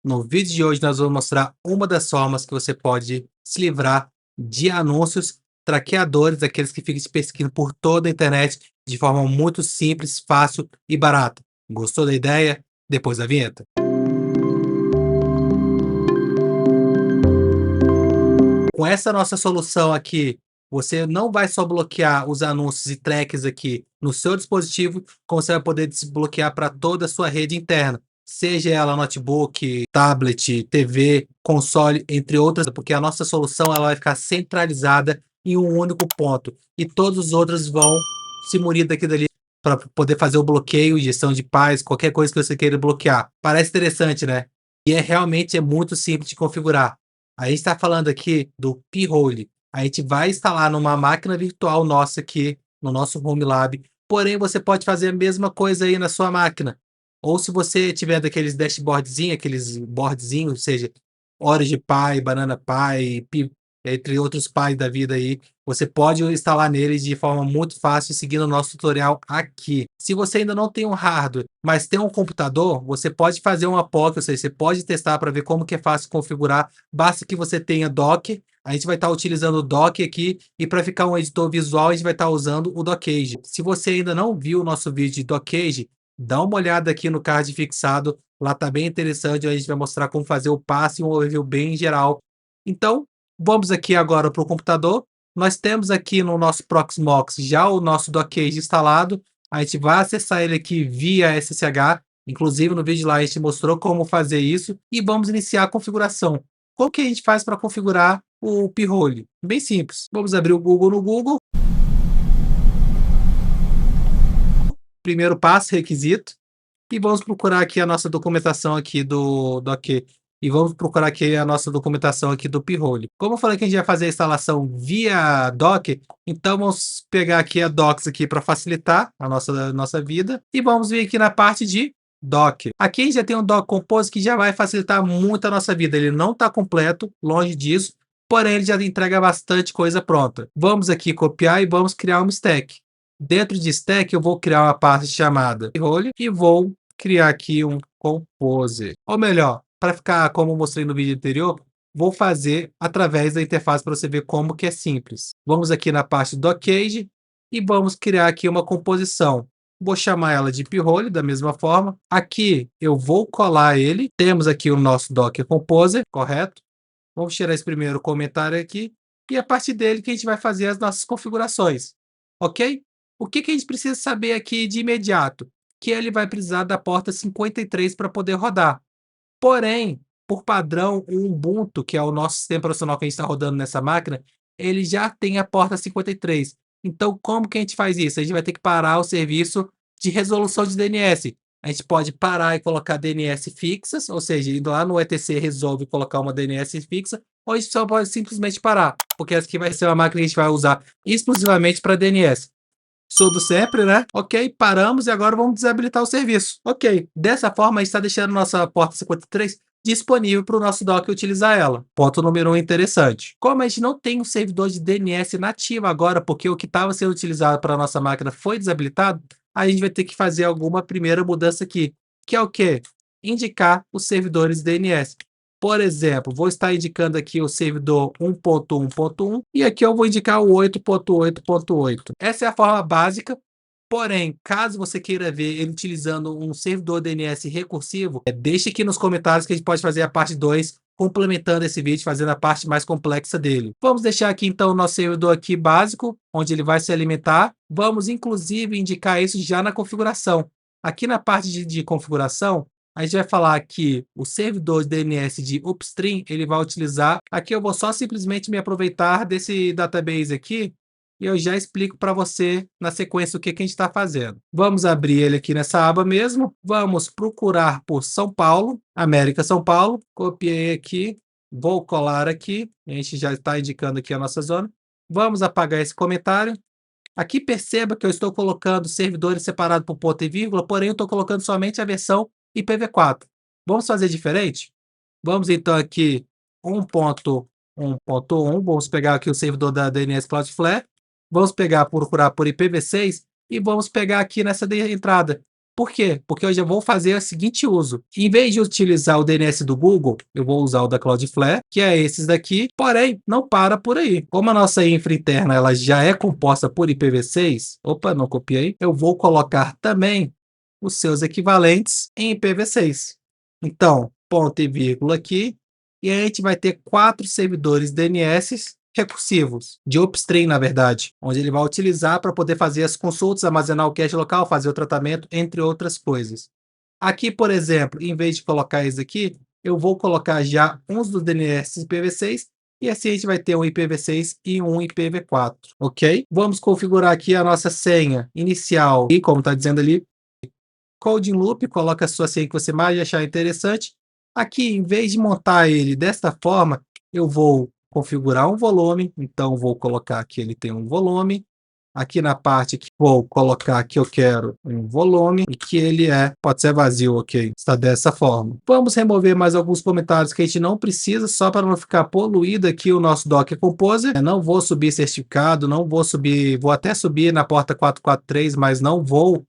No vídeo de hoje nós vamos mostrar uma das formas que você pode se livrar de anúncios traqueadores, aqueles que ficam te pesquisando por toda a internet de forma muito simples, fácil e barata. Gostou da ideia? Depois da vinheta. Com essa nossa solução aqui, você não vai só bloquear os anúncios e tracks aqui no seu dispositivo, como você vai poder desbloquear para toda a sua rede interna, seja ela notebook, tablet, TV, console, entre outras, porque a nossa solução ela vai ficar centralizada em um único ponto e todos os outros vão se munir daqui dali para poder fazer o bloqueio, gestão de paz, qualquer coisa que você queira bloquear. Parece interessante, né? E realmente é muito simples de configurar. A gente está falando aqui do P-Hole. A gente vai instalar numa máquina virtual nossa aqui, no nosso Home Lab. Porém, você pode fazer a mesma coisa aí na sua máquina. Ou se você tiver daqueles dashboardzinhos, aqueles boardzinhos, ou seja, Orange Pi, Banana Pi, entre outros Pi da vida aí, você pode instalar neles de forma muito fácil seguindo o nosso tutorial aqui. Se você ainda não tem um hardware, mas tem um computador, você pode fazer uma POC, ou seja, você pode testar para ver como que é fácil configurar. Basta que você tenha Dock. A gente vai estar utilizando o Dock aqui e para ficar um editor visual, a gente vai estar usando o Dockage. Se você ainda não viu o nosso vídeo de Dockage, dá uma olhada aqui no card fixado. Lá tá bem interessante, a gente vai mostrar como fazer o passe e um overview bem geral. Então, vamos aqui agora para o computador. Nós temos aqui no nosso Proxmox já o nosso Dockage instalado. A gente vai acessar ele aqui via SSH. Inclusive, no vídeo lá a gente mostrou como fazer isso. E vamos iniciar a configuração. Como que a gente faz para configurar o P-Hole? Bem simples. Vamos abrir o Google no Google. Primeiro passo, requisito. E vamos procurar aqui a nossa documentação aqui do Docker. E vamos procurar aqui a nossa documentação aqui do P-Hole. Como eu falei que a gente vai fazer a instalação via Docker, então vamos pegar aqui a Docs aqui para facilitar a nossa vida. E vamos vir aqui na parte de Docker. Aqui a gente já tem um Docker Compose que já vai facilitar muito a nossa vida. Ele não está completo, longe disso, porém ele já entrega bastante coisa pronta. Vamos aqui copiar e vamos criar uma stack. Dentro de stack eu vou criar uma pasta chamada P-Hole e vou criar aqui um Composer. Ou melhor, para ficar como eu mostrei no vídeo anterior, vou fazer através da interface para você ver como que é simples. Vamos aqui na parte do Dockage e vamos criar aqui uma composição. Vou chamar ela de P-Hole da mesma forma. Aqui eu vou colar ele. Temos aqui o nosso Docker Composer, correto? Vamos tirar esse primeiro comentário aqui e a partir dele que a gente vai fazer as nossas configurações, ok? O que que a gente precisa saber aqui de imediato? Que ele vai precisar da porta 53 para poder rodar. Porém, por padrão, o Ubuntu, que é o nosso sistema operacional que a gente está rodando nessa máquina, ele já tem a porta 53. Então, como que a gente faz isso? A gente vai ter que parar o serviço de resolução de DNS. A gente pode parar e colocar DNS fixas, ou seja, indo lá no etc resolve colocar uma DNS fixa, ou a gente só pode simplesmente parar, porque essa aqui vai ser uma máquina que a gente vai usar exclusivamente para DNS. Sudo sempre, né? Ok, paramos e agora vamos desabilitar o serviço. Ok, dessa forma a gente está deixando nossa porta 53 disponível para o nosso Docker utilizar ela. Ponto número 1 interessante. Como a gente não tem um servidor de DNS nativo agora, porque o que estava sendo utilizado para a nossa máquina foi desabilitado, a gente vai ter que fazer alguma primeira mudança aqui, que é o quê? Indicar os servidores DNS. Por exemplo, vou estar indicando aqui o servidor 1.1.1 e aqui eu vou indicar o 8.8.8. Essa é a forma básica, porém, caso você queira ver ele utilizando um servidor DNS recursivo, deixe aqui nos comentários que a gente pode fazer a parte 2, complementando esse vídeo, fazendo a parte mais complexa dele. Vamos deixar aqui então o nosso servidor aqui básico, onde ele vai se alimentar. Vamos inclusive indicar isso já na configuração. Aqui na parte de configuração, a gente vai falar que o servidor de DNS de upstream, ele vai utilizar... Aqui eu vou só simplesmente me aproveitar desse database aqui e eu já explico para você na sequência o que que a gente está fazendo. Vamos abrir ele aqui nessa aba mesmo. Vamos procurar por São Paulo, América São Paulo. Copiei aqui, vou colar aqui. A gente já está indicando aqui a nossa zona. Vamos apagar esse comentário. Aqui perceba que eu estou colocando servidores separados por ponto e vírgula, porém eu estou colocando somente a versão IPv4. Vamos fazer diferente? Vamos então aqui 1.1.1, vamos pegar aqui o servidor da DNS Cloudflare, vamos pegar, procurar por IPv6 e vamos pegar aqui nessa entrada, Por quê? Porque eu já vou fazer o seguinte uso. Em vez de utilizar o DNS do Google, eu vou usar o da Cloudflare, que é esses daqui, porém, não para por aí. Como a nossa infra interna ela já é composta por IPv6, opa, não copiei, eu vou colocar também os seus equivalentes em IPv6. Então, ponto e vírgula aqui, e a gente vai ter 4 servidores DNS recursivos, de upstream, na verdade, onde ele vai utilizar para poder fazer as consultas, armazenar o cache local, fazer o tratamento, entre outras coisas. Aqui, por exemplo, em vez de colocar isso aqui, eu vou colocar já uns dos DNS IPv6 e assim a gente vai ter um IPv6 e um IPv4, ok? Vamos configurar aqui a nossa senha inicial e, como está dizendo ali, Coding Loop, coloca a sua senha que você mais achar interessante. Aqui, em vez de montar ele desta forma, eu vou configurar um volume, então vou colocar que ele tem um volume. Aqui na parte que vou colocar que eu quero um volume e que ele pode ser vazio, ok? Está dessa forma. Vamos remover mais alguns comentários que a gente não precisa, só para não ficar poluído aqui o nosso Docker Composer. Eu não vou subir certificado, não vou subir, vou até subir na porta 443, mas não vou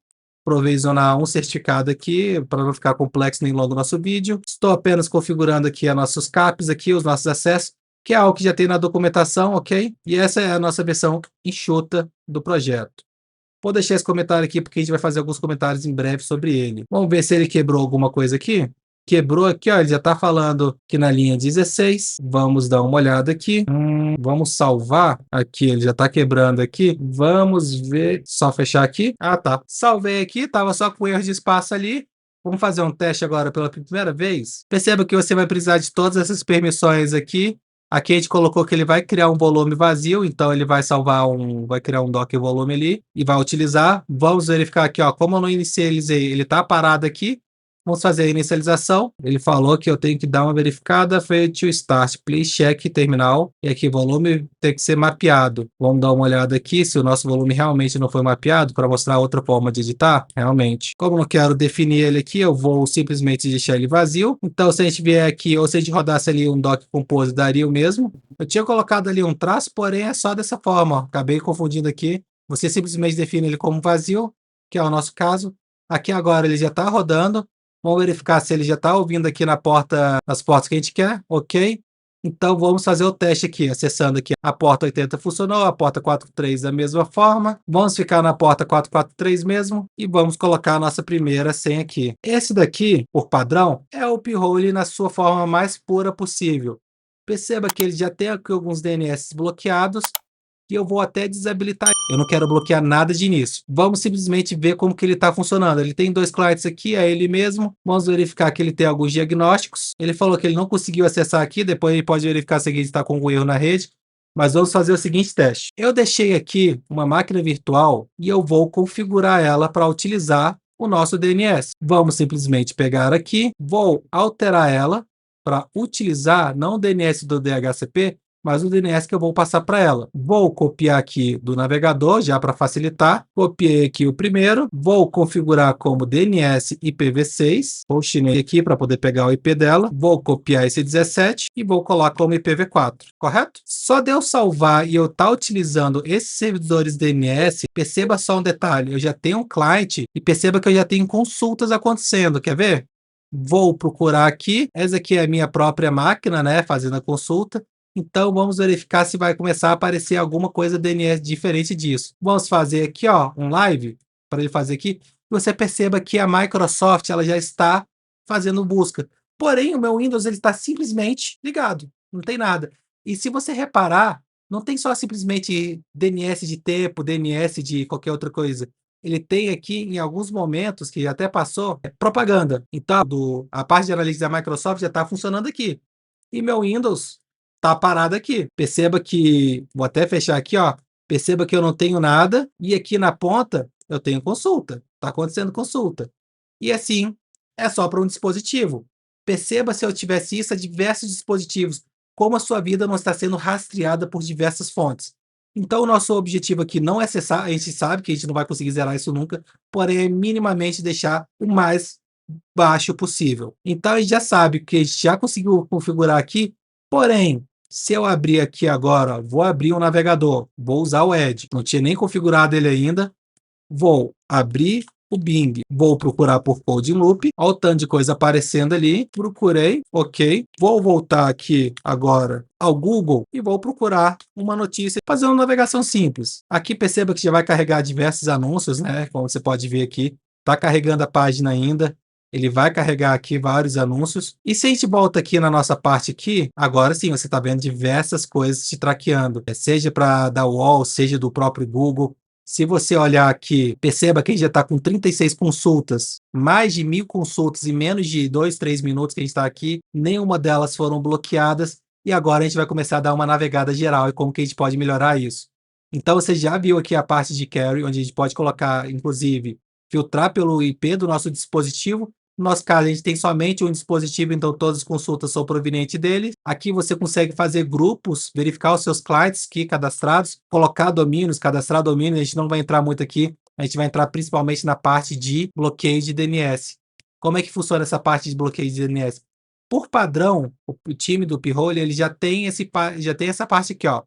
provisionar um certificado aqui para não ficar complexo nem longo o nosso vídeo. Estou apenas configurando aqui os nossos CAPs aqui, os nossos acessos, que é algo que já tem na documentação, ok? E essa é a nossa versão enxuta do projeto. Vou deixar esse comentário aqui porque a gente vai fazer alguns comentários em breve sobre ele. Vamos ver se ele quebrou alguma coisa aqui. Quebrou aqui, ó, ele já está falando que na linha 16. Vamos dar uma olhada aqui. Vamos salvar aqui, ele já está quebrando aqui. Vamos ver, só fechar aqui. Ah, tá. Salvei aqui, estava só com erro de espaço ali. Vamos fazer um teste agora pela primeira vez. Perceba que você vai precisar de todas essas permissões aqui. Aqui a gente colocou que ele vai criar um volume vazio, então ele vai salvar vai criar um Docker volume ali e vai utilizar. Vamos verificar aqui, ó, como eu não inicializei, ele está parado aqui. Vamos fazer a inicialização. Ele falou que eu tenho que dar uma verificada, fail to start, please check terminal. E aqui volume tem que ser mapeado. Vamos dar uma olhada aqui se o nosso volume realmente não foi mapeado para mostrar outra forma de editar. Realmente. Como eu não quero definir ele aqui, eu vou simplesmente deixar ele vazio. Então, se a gente vier aqui, ou se a gente rodasse ali um Docker Compose, daria o mesmo. Eu tinha colocado ali um traço, porém é só dessa forma. Ó. Acabei confundindo aqui. Você simplesmente define ele como vazio, que é o nosso caso. Aqui agora ele já está rodando. Vamos verificar se ele já está ouvindo aqui nas portas que a gente quer, ok? Então vamos fazer o teste aqui, acessando aqui a porta 80 funcionou, a porta 43 da mesma forma. Vamos ficar na porta 443 mesmo e vamos colocar a nossa primeira senha aqui. Esse daqui, por padrão, é o P-Hole na sua forma mais pura possível. Perceba que ele já tem aqui alguns DNS bloqueados, que eu vou até desabilitar. Eu não quero bloquear nada de início. Vamos simplesmente ver como que ele está funcionando. Ele tem 2 clientes aqui, é ele mesmo. Vamos verificar que ele tem alguns diagnósticos. Ele falou que ele não conseguiu acessar aqui, depois ele pode verificar se ele está com algum erro na rede. Mas vamos fazer o seguinte teste. Eu deixei aqui uma máquina virtual e eu vou configurar ela para utilizar o nosso DNS. Vamos simplesmente pegar aqui, vou alterar ela para utilizar não o DNS do DHCP, mas o DNS que eu vou passar para ela. Vou copiar aqui do navegador, já para facilitar. Copiei aqui o primeiro. Vou configurar como DNS IPv6. Vou chinei aqui para poder pegar o IP dela. Vou copiar esse 17 e vou colocar como IPv4, correto? Só de eu salvar e eu estar utilizando esses servidores DNS, perceba só um detalhe. Eu já tenho um cliente e perceba que eu já tenho consultas acontecendo. Quer ver? Vou procurar aqui. Essa aqui é a minha própria máquina, né? Fazendo a consulta. Então, vamos verificar se vai começar a aparecer alguma coisa DNS diferente disso. Vamos fazer aqui, ó, um live, para ele fazer aqui. E você perceba que a Microsoft ela já está fazendo busca. Porém, o meu Windows ele está simplesmente ligado. Não tem nada. E se você reparar, não tem só simplesmente DNS de tempo, DNS de qualquer outra coisa. Ele tem aqui, em alguns momentos, que até passou, propaganda. Então, a parte de analytics da Microsoft já está funcionando aqui. E meu Windows tá parado aqui. Perceba que, vou até fechar aqui, ó. Perceba que eu não tenho nada e aqui na ponta eu tenho consulta. Tá acontecendo consulta. E assim, é só para um dispositivo. Perceba se eu tivesse isso a diversos dispositivos, como a sua vida não está sendo rastreada por diversas fontes. Então, o nosso objetivo aqui não é acessar, a gente sabe que a gente não vai conseguir zerar isso nunca, porém é minimamente deixar o mais baixo possível. Então, a gente já sabe que a gente já conseguiu configurar aqui, porém, se eu abrir aqui agora, ó, vou abrir um navegador, vou usar o Edge, não tinha nem configurado ele ainda, vou abrir o Bing. Vou procurar por Code Loop. Olha o tanto de coisa aparecendo ali. Procurei, ok. Vou voltar aqui agora ao Google e vou procurar uma notícia, fazer uma navegação simples. Aqui perceba que já vai carregar diversos anúncios, né? Como você pode ver aqui, está carregando a página ainda. Ele vai carregar aqui vários anúncios. E se a gente volta aqui na nossa parte aqui, agora sim, você está vendo diversas coisas te traqueando. Seja para da UOL, seja do próprio Google. Se você olhar aqui, perceba que a gente já está com 36 consultas, mais de 1.000 consultas em menos de 2, 3 minutos que a gente está aqui. Nenhuma delas foram bloqueadas. E agora a gente vai começar a dar uma navegada geral e como que a gente pode melhorar isso. Então você já viu aqui a parte de carry, onde a gente pode colocar, inclusive, filtrar pelo IP do nosso dispositivo. No nosso caso, a gente tem somente um dispositivo, então todas as consultas são provenientes dele. Aqui você consegue fazer grupos, verificar os seus clientes aqui cadastrados, colocar domínios, cadastrar domínio. A gente não vai entrar muito aqui, a gente vai entrar principalmente na parte de bloqueio de DNS. Como é que funciona essa parte de bloqueio de DNS? Por padrão, o time do P-Hole, ele já tem essa parte aqui, ó,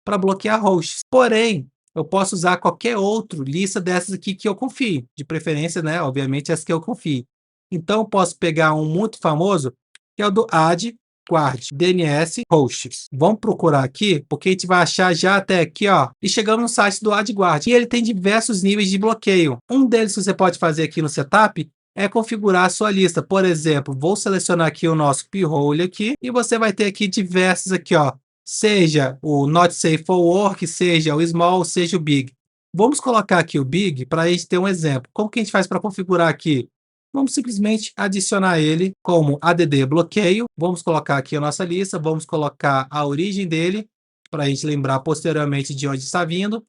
para bloquear hosts. Porém, eu posso usar qualquer outra lista dessas aqui que eu confie, de preferência, né? Obviamente, as que eu confio. Então, eu posso pegar um muito famoso, que é o do AdGuard DNS Hosts. Vamos procurar aqui, porque a gente vai achar já até aqui, ó, e chegamos no site do AdGuard. E ele tem diversos níveis de bloqueio. Um deles que você pode fazer aqui no setup é configurar a sua lista. Por exemplo, vou selecionar aqui o nosso P-Hole aqui, e você vai ter aqui diversos aqui, ó, seja o Not Safe for Work, seja o Small, seja o Big. Vamos colocar aqui o Big para a gente ter um exemplo. Como que a gente faz para configurar aqui? Vamos simplesmente adicionar ele como add bloqueio. Vamos colocar aqui a nossa lista, vamos colocar a origem dele, para a gente lembrar posteriormente de onde está vindo.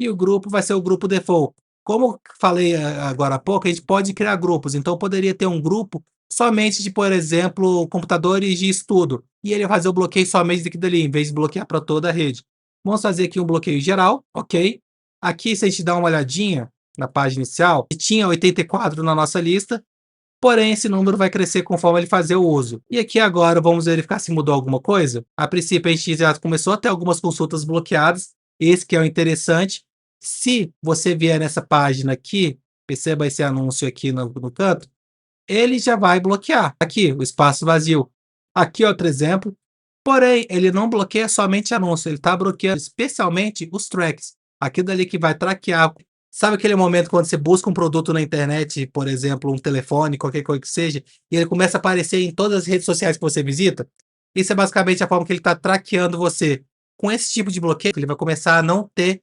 E o grupo vai ser o grupo default. Como falei agora há pouco, a gente pode criar grupos. Então, poderia ter um grupo somente de, por exemplo, computadores de estudo. E ele vai fazer o bloqueio somente daqui dali, em vez de bloquear para toda a rede. Vamos fazer aqui um bloqueio geral, ok? Aqui, se a gente dar uma olhadinha na página inicial, tinha 84 na nossa lista, porém esse número vai crescer conforme ele fazer o uso. E aqui agora vamos verificar se mudou alguma coisa. A princípio, a gente já começou a ter algumas consultas bloqueadas. Esse que é o interessante. Se você vier nessa página aqui, perceba esse anúncio aqui no canto, ele já vai bloquear. Aqui, o espaço vazio. Aqui, outro exemplo. Porém, ele não bloqueia somente anúncio, ele está bloqueando especialmente os tracks. Aquilo dali que vai traquear. Sabe aquele momento quando você busca um produto na internet, por exemplo, um telefone, qualquer coisa que seja, e ele começa a aparecer em todas as redes sociais que você visita? Isso é basicamente a forma que ele está traqueando você. Com esse tipo de bloqueio, ele vai começar a não ter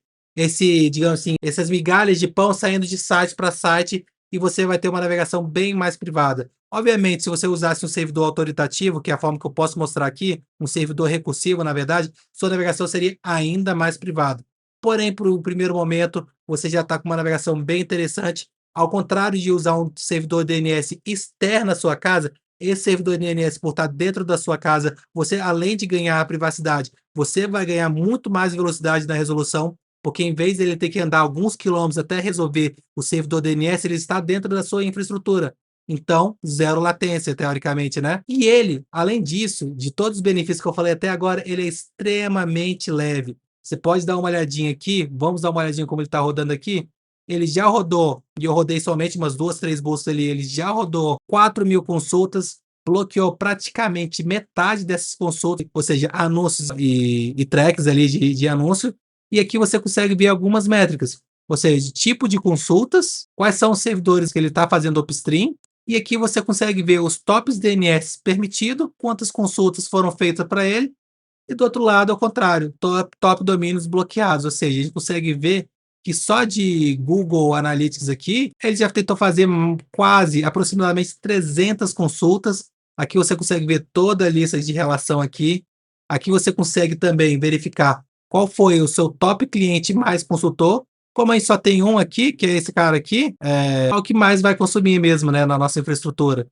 digamos assim, essas migalhas de pão saindo de site para site, e você vai ter uma navegação bem mais privada. Obviamente, se você usasse um servidor autoritativo, que é a forma que eu posso mostrar aqui, um servidor recursivo, na verdade, sua navegação seria ainda mais privada. Porém, para o primeiro momento, você já está com uma navegação bem interessante. Ao contrário de usar um servidor DNS externo à sua casa, esse servidor DNS, por estar dentro da sua casa, você, além de ganhar a privacidade, você vai ganhar muito mais velocidade na resolução, porque em vez de ele ter que andar alguns quilômetros até resolver o servidor DNS, ele está dentro da sua infraestrutura. Então, zero latência, teoricamente, né? E ele, além disso, de todos os benefícios que eu falei até agora, ele é extremamente leve. Você pode dar uma olhadinha aqui, vamos dar uma olhadinha como ele está rodando aqui. Ele já rodou, e eu rodei somente umas 2, 3 buscas ali, ele já rodou 4.000 consultas, bloqueou praticamente metade dessas consultas, ou seja, anúncios e tracks ali de anúncio. E aqui você consegue ver algumas métricas, ou seja, tipo de consultas, quais são os servidores que ele está fazendo upstream, e aqui você consegue ver os tops DNS permitidos, quantas consultas foram feitas para ele, e do outro lado, ao contrário, top domínios bloqueados, ou seja, a gente consegue ver que só de Google Analytics aqui, ele já tentou fazer quase, aproximadamente 300 consultas. Aqui você consegue ver toda a lista de relação aqui. Aqui você consegue também verificar qual foi o seu top cliente mais consultou. Como a gente só tem um aqui, que é esse cara aqui, é o que mais vai consumir mesmo, né, na nossa infraestrutura.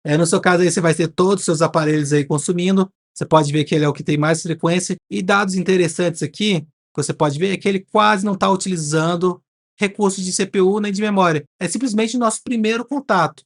No seu caso aí você vai ter todos os seus aparelhos aí consumindo. Você pode ver que ele é o que tem mais frequência. E dados interessantes aqui, que você pode ver, é que ele quase não está utilizando recursos de CPU nem de memória. É simplesmente o nosso primeiro contato.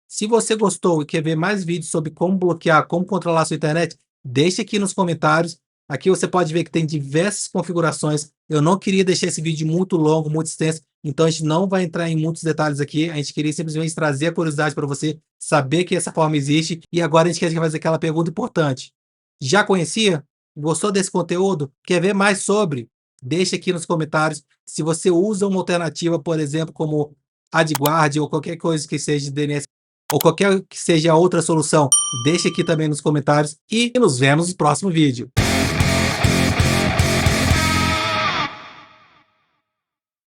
Se você gostou e quer ver mais vídeos sobre como bloquear, como controlar a sua internet, deixe aqui nos comentários. Aqui você pode ver que tem diversas configurações. Eu não queria deixar esse vídeo muito longo, muito extenso, então a gente não vai entrar em muitos detalhes aqui. A gente queria simplesmente trazer a curiosidade para você saber que essa forma existe. E agora a gente quer fazer aquela pergunta importante. Já conhecia? Gostou desse conteúdo? Quer ver mais sobre? Deixa aqui nos comentários. Se você usa uma alternativa, por exemplo, como AdGuard ou qualquer coisa que seja de DNS, ou qualquer que seja outra solução, deixa aqui também nos comentários e nos vemos no próximo vídeo.